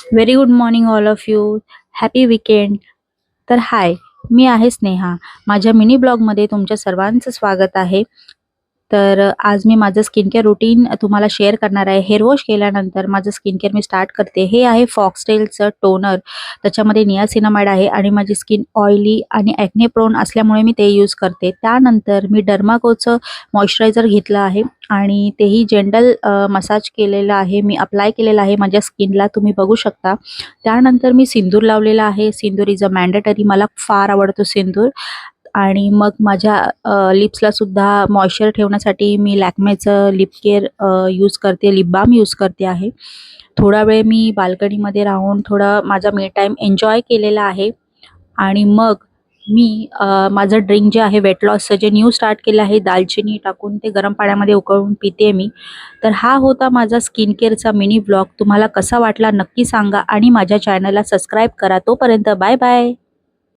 Very good morning all of you. Happy weekend. तर हाय, मी आहे स्नेहा. माझ्या मिनी ब्लॉगमध्ये तुमच्या सर्वांचं स्वागत आहे. तर आज मी माझं स्किन केअर रुटीन तुम्हाला शेअर करणार आहे. हेअर वॉश केल्यानंतर माझं स्किन केअर मी स्टार्ट करते. हे आहे फॉक्सटेलचं टोनर. त्याच्यामध्ये नियासिनामाइड आहे आणि माझी स्किन ऑइली आणि ॲक्ने प्रोन असल्यामुळे मी ते यूज करते. त्यानंतर मी डर्माकोचं मॉइश्चरायझर घेतलं आहे आणि तेही जेंटल मसाज केलेलं आहे. मी अप्लाय केलेलं आहे माझ्या स्किनला, तुम्ही बघू शकता. त्यानंतर मी सिंदूर लावलेला आहे. सिंदूर इज अ मॅन्डेटरी. मला फार आवडतो सिंदूर. आणि मग माझ्या लिप्सला सुद्धा मॉइश्चर ठेवण्यासाठी मी लॅक्मेचं लिप केअर यूज करते, लिप बाम यूज करते आहे. थोडा वेळ मी बाल्कनीमध्ये राहून थोडा माझा मी टाईम एन्जॉय केलेला आहे आणि मग मी माझं ड्रिंक जे आहे वेट लॉसचं जे न्यू स्टार्ट केलं आहे, दालचिनी टाकून ते गरम पाण्यामध्ये उकळून पिते मी. तर हा होता माझा स्किन केअरचा मिनी व्लॉग. तुम्हाला कसा वाटला नक्की सांगा आणि माझ्या चॅनलला सबस्क्राईब करा. तोपर्यंत बाय बाय.